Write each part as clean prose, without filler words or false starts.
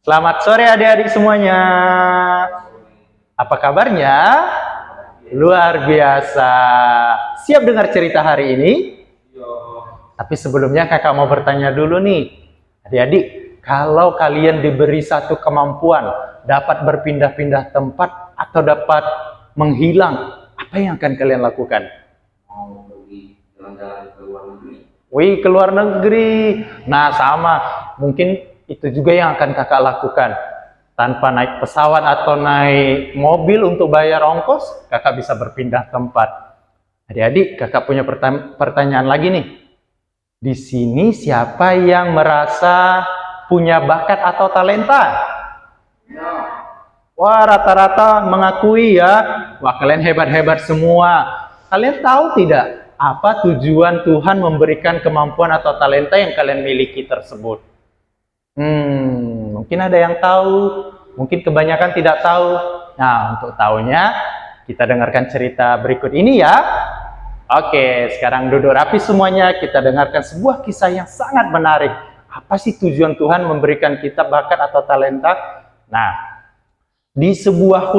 Selamat sore adik-adik semuanya. Apa kabarnya? Luar biasa. Siap dengar cerita hari ini? Tapi sebelumnya kakak mau bertanya dulu nih. Adik-adik, kalau kalian diberi satu kemampuan, dapat berpindah-pindah tempat atau dapat menghilang, apa yang akan kalian lakukan? Mau pergi jalan-jalan ke luar negeri. Wih, ke luar negeri. Nah, sama. Mungkin itu juga yang akan kakak lakukan. Tanpa naik pesawat atau naik mobil untuk bayar ongkos, kakak bisa berpindah tempat. Adik-adik, kakak punya pertanyaan lagi nih. Di sini siapa yang merasa punya bakat atau talenta? Wah, rata-rata mengakui ya. Wah, kalian hebat-hebat semua. Kalian tahu tidak apa tujuan Tuhan memberikan kemampuan atau talenta yang kalian miliki tersebut? Mungkin ada yang tahu, mungkin kebanyakan tidak tahu. Nah, untuk tahunya, kita dengarkan cerita berikut ini ya. Oke, sekarang duduk rapi semuanya, kita dengarkan sebuah kisah yang sangat menarik. Apa sih tujuan Tuhan memberikan kita bakat atau talenta? Nah, di sebuah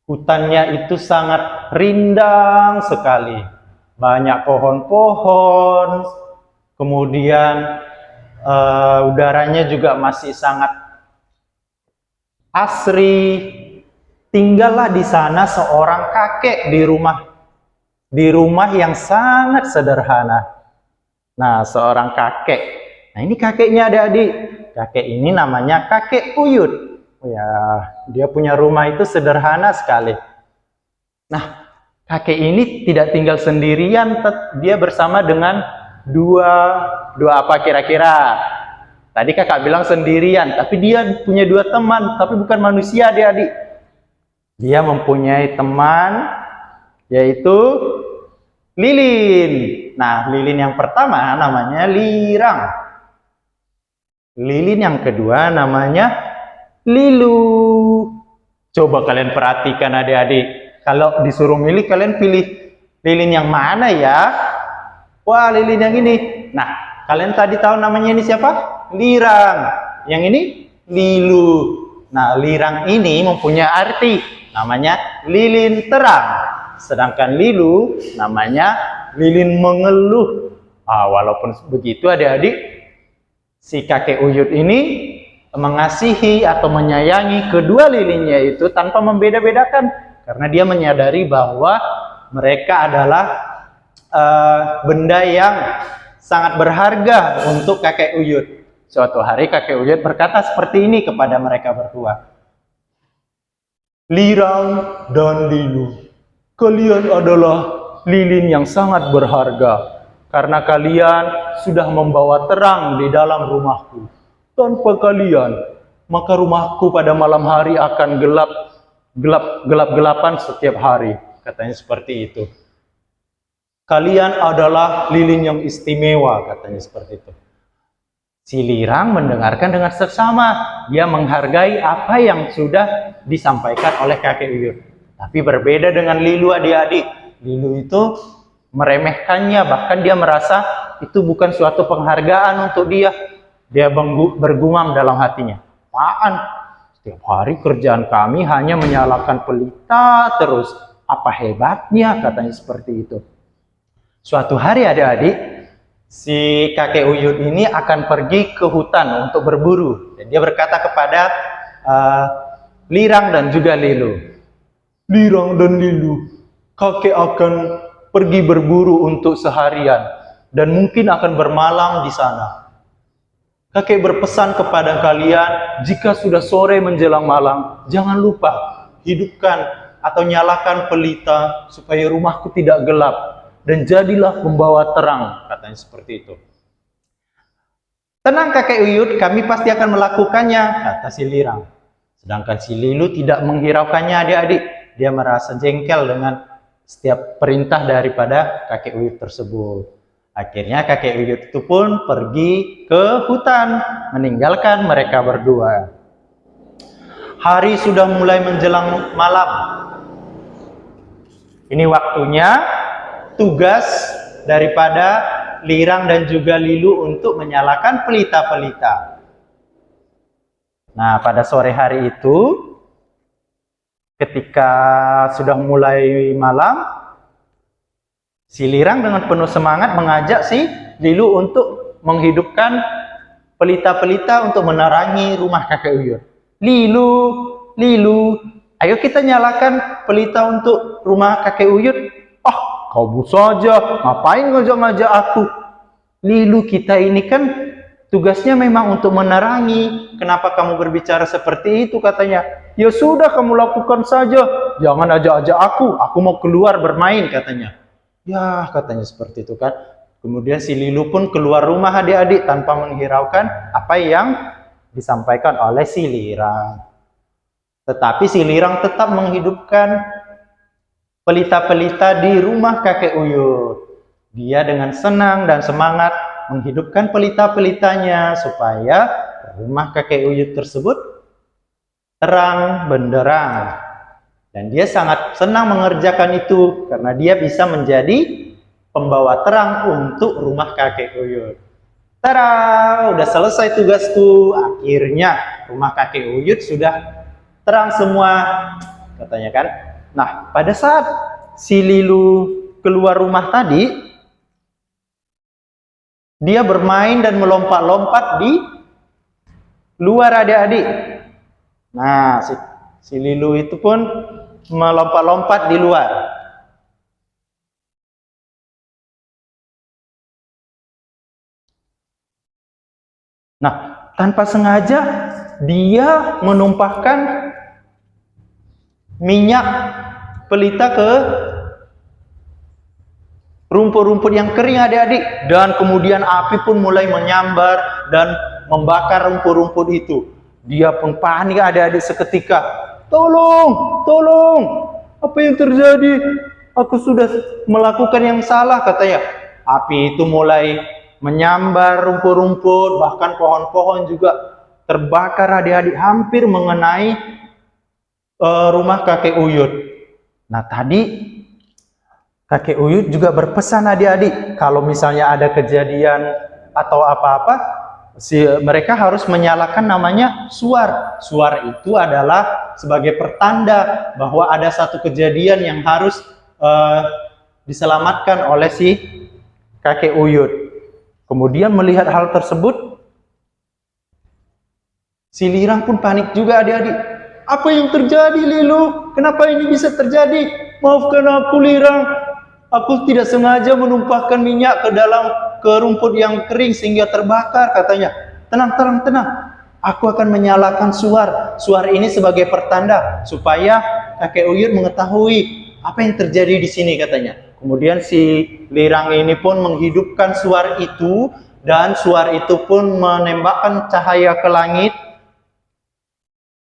hutannya itu sangat rindang sekali. Banyak pohon-pohon, kemudian udaranya juga masih sangat asri. Tinggallah di sana seorang kakek di rumah yang sangat sederhana. Nah, seorang kakek. Nah, ini kakeknya adik-adik. Kakek ini namanya kakek Uyut. Ya, dia punya rumah itu sederhana sekali. Nah, kakek ini tidak tinggal sendirian, dia bersama dengan dua apa kira-kira? Tadi kakak bilang sendirian, tapi dia punya dua teman, tapi bukan manusia adik-adik. Dia mempunyai teman, yaitu lilin. Nah, lilin yang pertama namanya Lirang. Lilin yang kedua namanya Lilu. Coba kalian perhatikan adik-adik. Kalau disuruh milih, kalian pilih lilin yang mana ya? Wah, lilin yang ini. Nah, kalian tadi tahu namanya ini siapa? Lirang. Yang ini Lilu. Nah, Lirang ini mempunyai arti. Namanya lilin terang. Sedangkan Lilu namanya lilin mengeluh. Walaupun begitu adik-adik, si kakek Uyut ini mengasihi atau menyayangi kedua lilinnya itu tanpa membeda-bedakan. Karena dia menyadari bahwa mereka adalah benda yang sangat berharga untuk kakek Uyut. Suatu hari kakek Uyut berkata seperti ini kepada mereka berdua. Lirang dan Lilu, kalian adalah lilin yang sangat berharga. Karena kalian sudah membawa terang di dalam rumahku. Tanpa kalian, maka rumahku pada malam hari akan gelap-gelapan setiap hari. Katanya seperti itu. Kalian adalah lilin yang istimewa, katanya seperti itu. Si Lirang mendengarkan dengan seksama. Dia menghargai apa yang sudah disampaikan oleh kakek Uyut. Tapi berbeda dengan Lilu adik-adik. Lilu itu meremehkannya, bahkan dia merasa itu bukan suatu penghargaan untuk dia. Dia bergumam dalam hatinya. Apaan? Setiap hari kerjaan kami hanya menyalakan pelita terus. Apa hebatnya? Katanya seperti itu. Suatu hari adik-adik, si kakek Uyut ini akan pergi ke hutan untuk berburu. Dan dia berkata kepada Lirang dan juga Lilu. Lirang dan Lilu, kakek akan pergi berburu untuk seharian. Dan mungkin akan bermalam di sana. Kakek berpesan kepada kalian, jika sudah sore menjelang malam, jangan lupa hidupkan atau nyalakan pelita supaya rumahku tidak gelap. Dan jadilah pembawa terang, katanya seperti itu. Tenang kakek Uyut, kami pasti akan melakukannya, kata si Lirang. Sedangkan si Lilu tidak menghiraukannya adik-adik. Dia merasa jengkel dengan setiap perintah daripada kakek Uyut tersebut. Akhirnya kakek Uyut itu pun pergi ke hutan, meninggalkan mereka berdua. Hari sudah mulai menjelang malam. Ini waktunya tugas daripada Lirang dan juga Lilu untuk menyalakan pelita-pelita. Nah, pada sore hari itu, ketika sudah mulai malam, si Lirang dengan penuh semangat mengajak si Lilu untuk menghidupkan pelita-pelita untuk menerangi rumah kakek Uyut. Lilu, Lilu, ayo kita nyalakan pelita untuk rumah kakek Uyut. Ah, kau saja, ngapain ngajak-ngajak aku? Lilu, kita ini kan tugasnya memang untuk menerangi. Kenapa kamu berbicara seperti itu, katanya. Ya sudah, kamu lakukan saja. Jangan ajak-ajak aku mau keluar bermain, katanya. Ya, katanya seperti itu kan. Kemudian si Lilu pun keluar rumah adik-adik tanpa menghiraukan apa yang disampaikan oleh si Lirang. Tetapi si Lirang tetap menghidupkan pelita-pelita di rumah kakek Uyut. Dia dengan senang dan semangat menghidupkan pelita-pelitanya supaya rumah kakek Uyut tersebut terang benderang. Dan dia sangat senang mengerjakan itu karena dia bisa menjadi pembawa terang untuk rumah kakek Uyut. Tara, udah selesai tugasku. Akhirnya rumah kakek Uyut sudah terang semua, katanya kan. Nah, pada saat si Lilu keluar rumah tadi, dia bermain dan melompat-lompat di luar adik-adik. Nah, si Lilu itu pun melompat-lompat di luar. Nah, tanpa sengaja dia menumpahkan minyak pelita ke rumput-rumput yang kering adik-adik, dan kemudian api pun mulai menyambar dan membakar rumput-rumput itu. Dia pun panik adik-adik seketika. Tolong, tolong, apa yang terjadi? Aku sudah melakukan yang salah, katanya. Api itu mulai menyambar rumput-rumput, bahkan pohon-pohon juga terbakar adik-adik, hampir mengenai rumah kakek Uyut. Nah, tadi kakek Uyut juga berpesan adik-adik, kalau misalnya ada kejadian atau apa-apa, mereka harus menyalakan namanya suar. Suar itu adalah sebagai pertanda bahwa ada satu kejadian yang harus diselamatkan oleh si kakek Uyut. Kemudian melihat hal tersebut, si Lirang pun panik juga adik-adik. Apa yang terjadi, Lilu? Kenapa ini bisa terjadi? Maafkan aku, Lirang. Aku tidak sengaja menumpahkan minyak ke rumput yang kering sehingga terbakar, katanya. Tenang, tenang, tenang. Aku akan menyalakan suar. Suar ini sebagai pertanda supaya kakek Uyut mengetahui apa yang terjadi di sini, katanya. Kemudian si Lirang ini pun menghidupkan suar itu, dan suar itu pun menembakkan cahaya ke langit.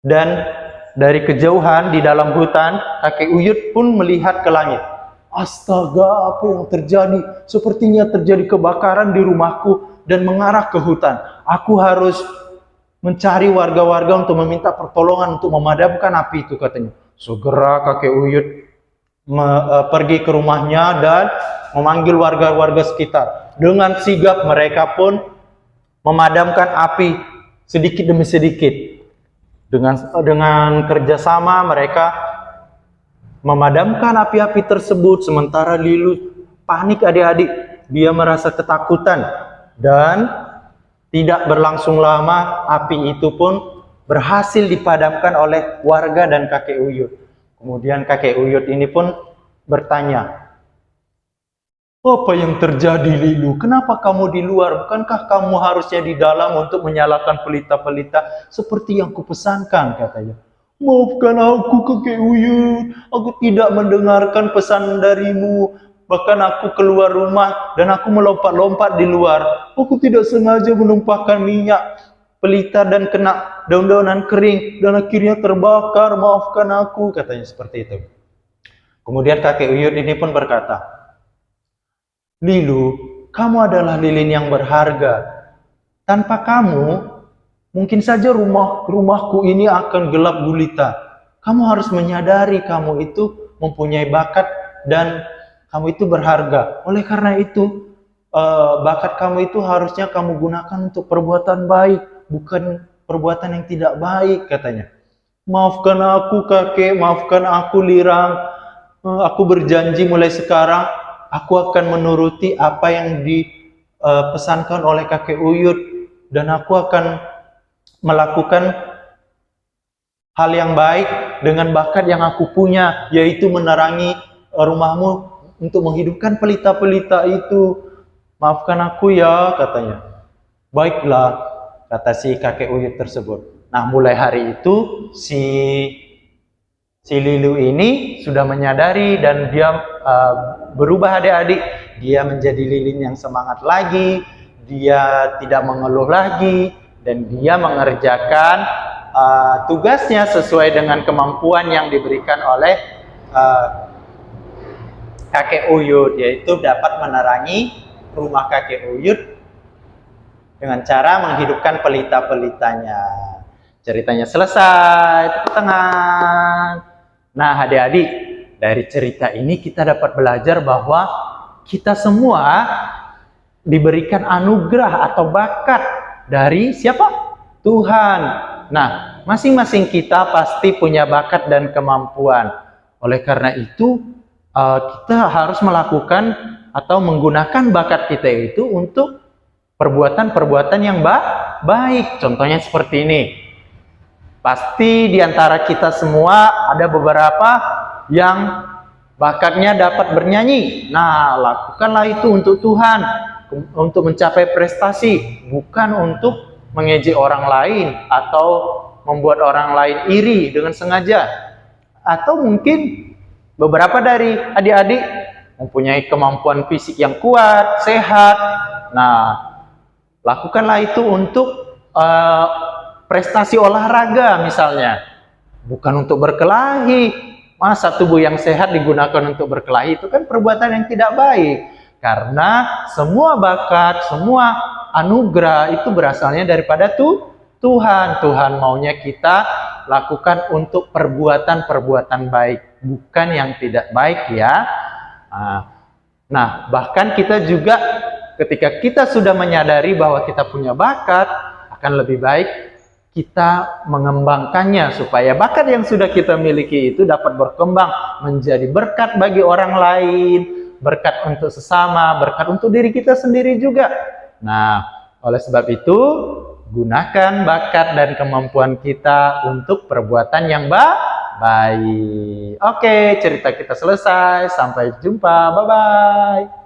Dan dari kejauhan di dalam hutan, kakek Uyut pun melihat ke langit. Astaga, apa yang terjadi? Sepertinya terjadi kebakaran di rumahku dan mengarah ke hutan. Aku harus mencari warga-warga untuk meminta pertolongan untuk memadamkan api itu, katanya. Segera kakek Uyut pergi ke rumahnya dan memanggil warga-warga sekitar. Dengan sigap mereka pun memadamkan api sedikit demi sedikit. Dengan kerjasama mereka memadamkan api-api tersebut, sementara Lilu panik adik-adik. Dia merasa ketakutan, dan tidak berlangsung lama api itu pun berhasil dipadamkan oleh warga dan kakek Uyut. Kemudian kakek Uyut ini pun bertanya, apa yang terjadi, Lilu? Kenapa kamu di luar? Bukankah kamu harusnya di dalam untuk menyalakan pelita-pelita seperti yang kupesankan, katanya. Maafkan aku, kakek Uyut. Aku tidak mendengarkan pesan darimu. Bahkan aku keluar rumah dan aku melompat-lompat di luar. Aku tidak sengaja menumpahkan minyak pelita dan kena daun-daunan kering dan akhirnya terbakar. Maafkan aku, katanya seperti itu. Kemudian kakek Uyut ini pun berkata, Lilu, kamu adalah lilin yang berharga. Tanpa kamu, mungkin saja rumahku ini akan gelap gulita. Kamu harus menyadari kamu itu mempunyai bakat dan kamu itu berharga. Oleh karena itu, bakat kamu itu harusnya kamu gunakan untuk perbuatan baik, bukan perbuatan yang tidak baik katanya. Maafkan aku kakek, maafkan aku Lirang. Aku berjanji mulai sekarang aku akan menuruti apa yang dipesankan oleh kakek Uyut dan aku akan melakukan hal yang baik dengan bakat yang aku punya, yaitu menerangi rumahmu untuk menghidupkan pelita-pelita itu. Maafkan aku ya, katanya. Baiklah, kata si kakek Uyut tersebut. Nah, mulai hari itu si Lilu ini sudah menyadari dan dia berubah adik-adik. Dia menjadi lilin yang semangat lagi, dia tidak mengeluh lagi, dan dia mengerjakan tugasnya sesuai dengan kemampuan yang diberikan oleh kakek Uyut, yaitu dapat menerangi rumah kakek Uyut dengan cara menghidupkan pelita-pelitanya. Ceritanya selesai, tepuk tangan. Nah, adik-adik, dari cerita ini kita dapat belajar bahwa kita semua diberikan anugerah atau bakat dari siapa? Tuhan. Nah, masing-masing kita pasti punya bakat dan kemampuan. Oleh karena itu, kita harus melakukan atau menggunakan bakat kita itu untuk perbuatan-perbuatan yang baik. Contohnya seperti ini. Pasti di antara kita semua ada beberapa yang bakatnya dapat bernyanyi. Nah, lakukanlah itu untuk Tuhan, untuk mencapai prestasi, bukan untuk mengejek orang lain atau membuat orang lain iri dengan sengaja. Atau mungkin beberapa dari adik-adik mempunyai kemampuan fisik yang kuat, sehat. Nah, lakukanlah itu untuk prestasi olahraga misalnya, bukan untuk berkelahi. Masa tubuh yang sehat digunakan untuk berkelahi? Itu kan perbuatan yang tidak baik. Karena semua bakat, semua anugerah itu berasalnya daripada Tuhan. Tuhan maunya kita lakukan untuk perbuatan-perbuatan baik, bukan yang tidak baik ya. Nah, bahkan kita juga ketika kita sudah menyadari bahwa kita punya bakat, akan lebih baik kita mengembangkannya supaya bakat yang sudah kita miliki itu dapat berkembang menjadi berkat bagi orang lain, berkat untuk sesama, berkat untuk diri kita sendiri juga. Nah, oleh sebab itu, gunakan bakat dan kemampuan kita untuk perbuatan yang baik. Oke, cerita kita selesai. Sampai jumpa. Bye-bye.